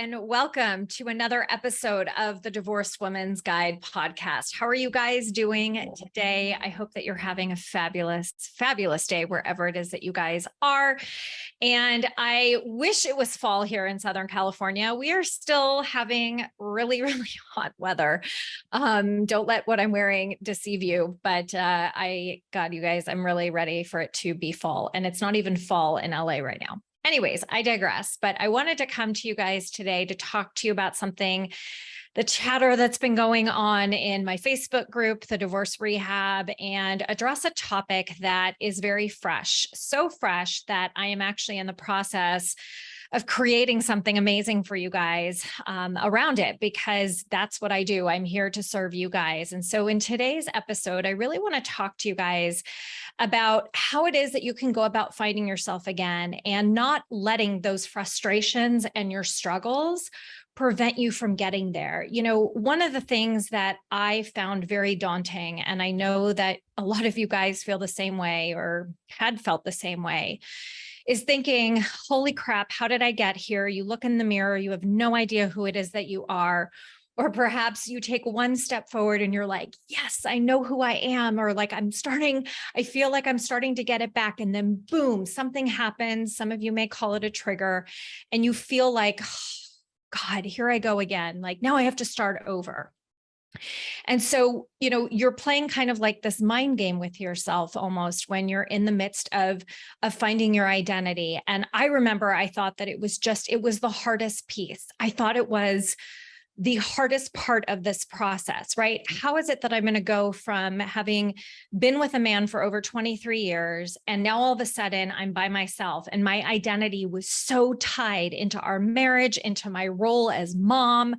and welcome to another episode of the Divorced Woman's Guide podcast. How are you guys doing today? I hope that you're having a fabulous, fabulous day wherever it is that you guys are. And I wish it was fall here in Southern California. We are still having really, really hot weather. Don't let what I'm wearing deceive you, but God, you guys, I'm really ready for it to be fall. And it's not even fall in LA right now. Anyways, I digress, but I wanted to come to you guys today to talk to you about something, the chatter that's been going on in my Facebook group, the Divorce Rehab, and address a topic that is very fresh, so fresh that I am actually in the process of creating something amazing for you guys around it, because that's what I do. I'm here to serve you guys. And so in today's episode, I really want to talk to you guys about how it is that you can go about finding yourself again and not letting those frustrations and your struggles prevent you from getting there. You know, one of the things that I found very daunting, and I know that a lot of you guys feel the same way or had felt the same way, is thinking, holy crap, how did I get here? You look in the mirror, you have no idea who it is that you are. Or perhaps you take one step forward and you're like, yes, I know who I am. Or like, I feel like I'm starting to get it back. And then boom, something happens. Some of you may call it a trigger. And you feel like, oh, God, here I go again. Like now I have to start over. And so, you know, you're playing kind of like this mind game with yourself almost when you're in the midst of finding your identity. And I remember I thought that it was the hardest piece. I thought it was the hardest part of this process, right? How is it that I'm going to go from having been with a man for over 23 years and now all of a sudden I'm by myself and my identity was so tied into our marriage, into my role as mom.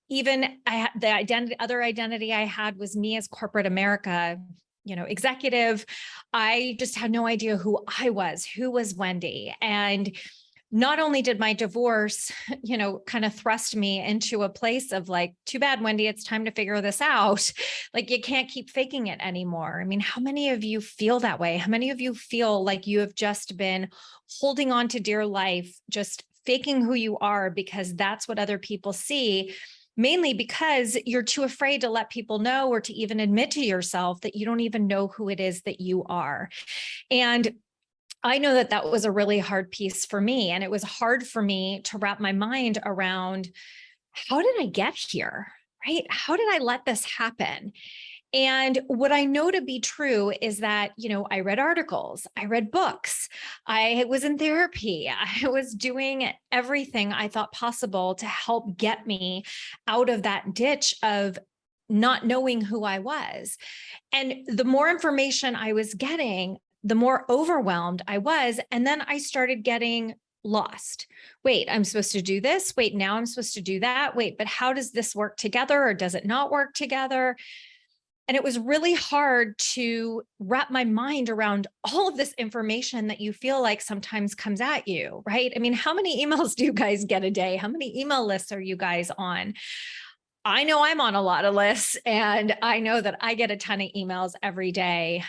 Even other identity I had was me as corporate America, you know, executive. I just had no idea who I was, who was Wendy. And not only did my divorce, you know, kind of thrust me into a place of like, too bad, Wendy, it's time to figure this out. Like, you can't keep faking it anymore. I mean, how many of you feel that way? How many of you feel like you have just been holding on to dear life, just faking who you are because that's what other people see? Mainly because you're too afraid to let people know or to even admit to yourself that you don't even know who it is that you are. And I know that that was a really hard piece for me. And it was hard for me to wrap my mind around, how did I get here, right? How did I let this happen? And what I know to be true is that, you know, I read articles, I read books, I was in therapy, I was doing everything I thought possible to help get me out of that ditch of not knowing who I was. And the more information I was getting, the more overwhelmed I was. And then I started getting lost. Wait, I'm supposed to do this. Wait, now I'm supposed to do that. Wait, but how does this work together, or does it not work together? And it was really hard to wrap my mind around all of this information that you feel like sometimes comes at you, right? I mean, how many emails do you guys get a day? How many email lists are you guys on? I know I'm on a lot of lists, and I know that I get a ton of emails every day.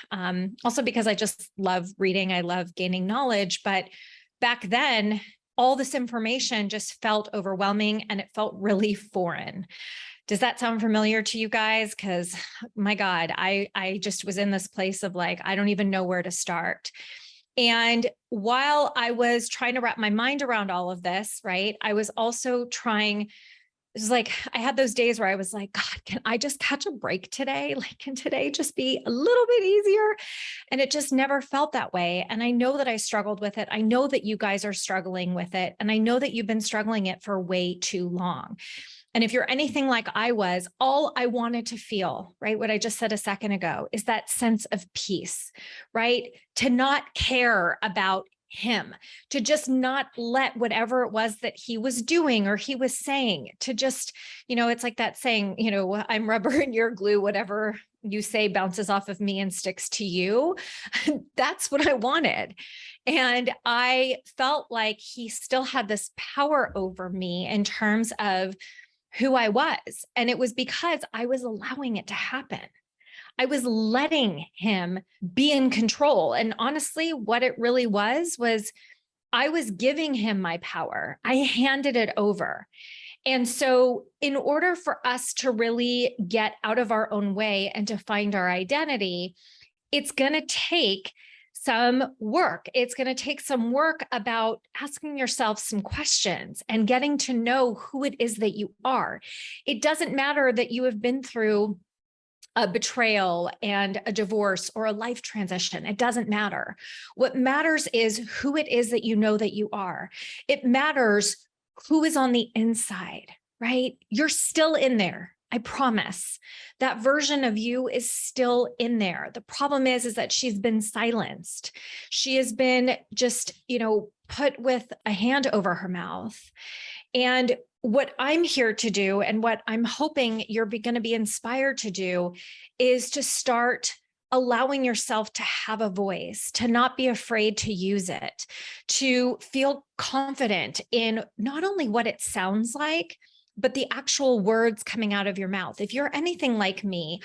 Also because I just love reading, I love gaining knowledge. But back then, all this information just felt overwhelming and it felt really foreign. Does that sound familiar to you guys? Because my God, I just was in this place of like, I don't even know where to start. And while I was trying to wrap my mind around all of this, right, I was also trying. It was like, I had those days where I was like, God, can I just catch a break today? Like, can today just be a little bit easier? And it just never felt that way. And I know that I struggled with it. I know that you guys are struggling with it. And I know that you've been struggling it for way too long. And if you're anything like I was, all I wanted to feel, right, what I just said a second ago, is that sense of peace, right? To not care about him, to just not let whatever it was that he was doing or he was saying, to just, you know, it's like that saying, you know, I'm rubber and you're glue, whatever you say bounces off of me and sticks to you. That's what I wanted. And I felt like he still had this power over me in terms of who I was. And it was because I was allowing it to happen. I was letting him be in control. And honestly, what it really was I was giving him my power. I handed it over. And so in order for us to really get out of our own way and to find our identity, it's going to take some work. It's going to take some work about asking yourself some questions and getting to know who it is that you are. It doesn't matter that you have been through a betrayal and a divorce or a life transition. It doesn't matter. What matters is who it is that you know that you are. It matters who is on the inside, right? You're still in there. I promise. That version of you is still in there. The problem is that she's been silenced. She has been just, put with a hand over her mouth. And what I'm here to do, and what I'm hoping you're going to be inspired to do, is to start allowing yourself to have a voice, to not be afraid to use it, to feel confident in not only what it sounds like, but the actual words coming out of your mouth. If you're anything like me,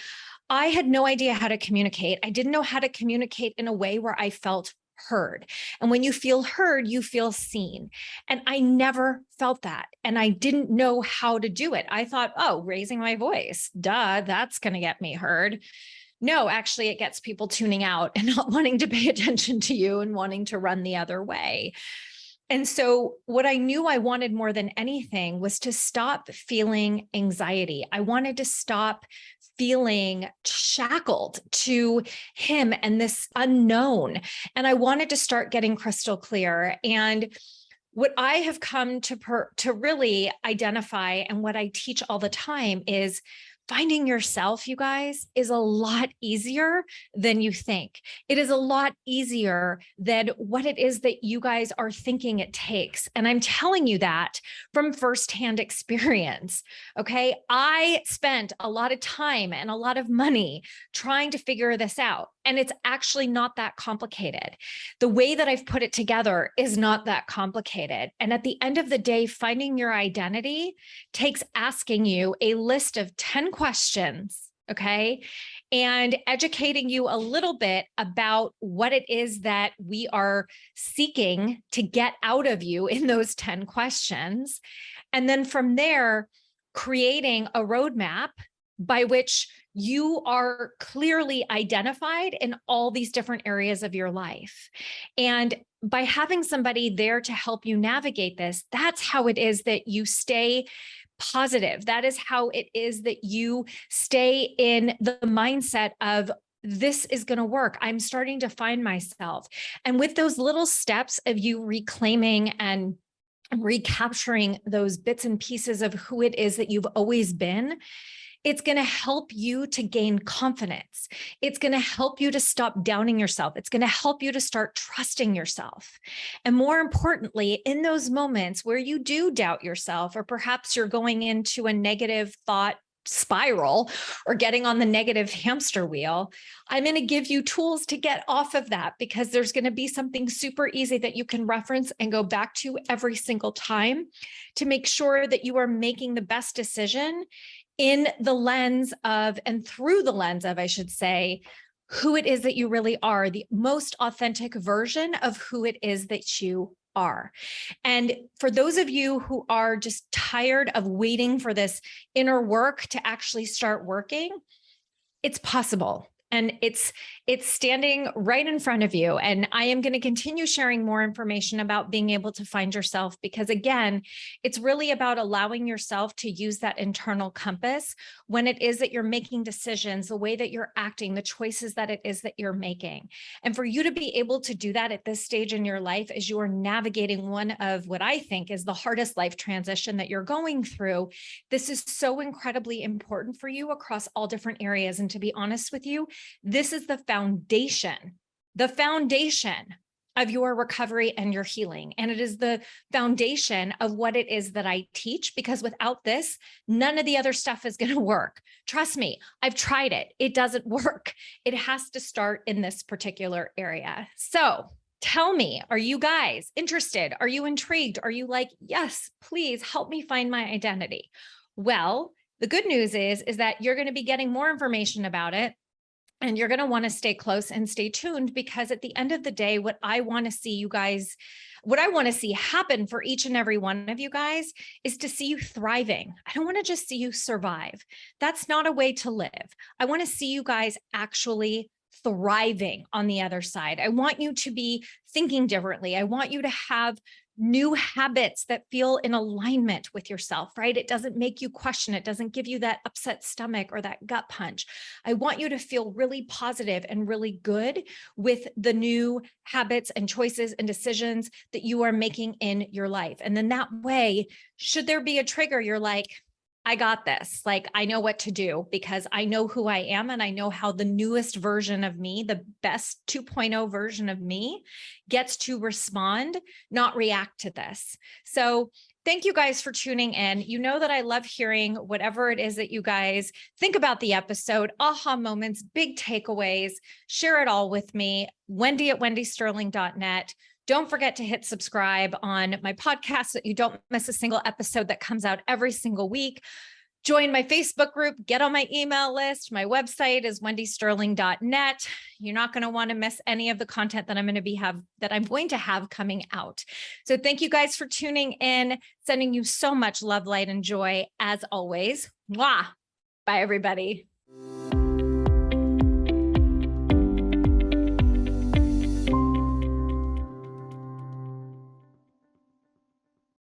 I had no idea how to communicate. I didn't know how to communicate in a way where I felt heard. And when you feel heard, you feel seen. And I never felt that. And I didn't know how to do it. I thought, oh, raising my voice, duh, that's going to get me heard. No, actually, it gets people tuning out and not wanting to pay attention to you and wanting to run the other way. And so what I knew I wanted more than anything was to stop feeling anxiety. I wanted to stop feeling shackled to him and this unknown. And I wanted to start getting crystal clear. And what I have come to really identify, and what I teach all the time, is finding yourself, you guys, is a lot easier than you think. It is a lot easier than what it is that you guys are thinking it takes. And I'm telling you that from firsthand experience. Okay. I spent a lot of time and a lot of money trying to figure this out. And it's actually not that complicated. The way that I've put it together is not that complicated. And at the end of the day, finding your identity takes asking you a list of 10 questions, okay? And educating you a little bit about what it is that we are seeking to get out of you in those 10 questions. And then from there, creating a roadmap by which you are clearly identified in all these different areas of your life. And by having somebody there to help you navigate this, that's how it is that you stay positive. That is how it is that you stay in the mindset of, this is going to work. I'm starting to find myself. And with those little steps of you reclaiming and recapturing those bits and pieces of who it is that you've always been, it's going to help you to gain confidence. It's going to help you to stop doubting yourself. It's going to help you to start trusting yourself. And more importantly, in those moments where you do doubt yourself, or perhaps you're going into a negative thought spiral or getting on the negative hamster wheel, I'm going to give you tools to get off of that, because there's going to be something super easy that you can reference and go back to every single time to make sure that you are making the best decision in the lens of, and through the lens of, I should say, who it is that you really are, the most authentic version of who it is that you are. And for those of you who are just tired of waiting for this inner work to actually start working, it's possible. And it's standing right in front of you. And I am going to continue sharing more information about being able to find yourself, because again, it's really about allowing yourself to use that internal compass when it is that you're making decisions, the way that you're acting, the choices that it is that you're making. And for you to be able to do that at this stage in your life, as you are navigating one of what I think is the hardest life transition that you're going through, this is so incredibly important for you across all different areas. And to be honest with you, this is the foundation of your recovery and your healing. And it is the foundation of what it is that I teach, because without this, none of the other stuff is going to work. Trust me, I've tried it. It doesn't work. It has to start in this particular area. So tell me, are you guys interested? Are you intrigued? Are you like, yes, please help me find my identity? Well, the good news is that you're going to be getting more information about it And you're going to want to stay close and stay tuned, because at the end of the day, what I want to see happen for each and every one of you guys is to see you thriving. I don't want to just see you survive. That's not a way to live. I want to see you guys actually thriving on the other side. I want you to be thinking differently. I want you to have new habits that feel in alignment with yourself, right? It doesn't make you question. It doesn't give you that upset stomach or that gut punch. I want you to feel really positive and really good with the new habits and choices and decisions that you are making in your life. And then that way, should there be a trigger, you're like, I got this. Like, I know what to do because I know who I am and I know how the newest version of me, the best 2.0 version of me, gets to respond, not react to this. So thank you guys for tuning in. You know that I love hearing whatever it is that you guys think about the episode, aha moments, big takeaways. Share it all with me. Wendy@wendysterling.net. Don't forget to hit subscribe on my podcast so that you don't miss a single episode that comes out every single week. Join my Facebook group, get on my email list. My website is wendysterling.net. You're not going to want to miss any of the content that I'm going to have coming out. So thank you guys for tuning in, sending you so much love, light, and joy as always. Mwah. Bye, everybody.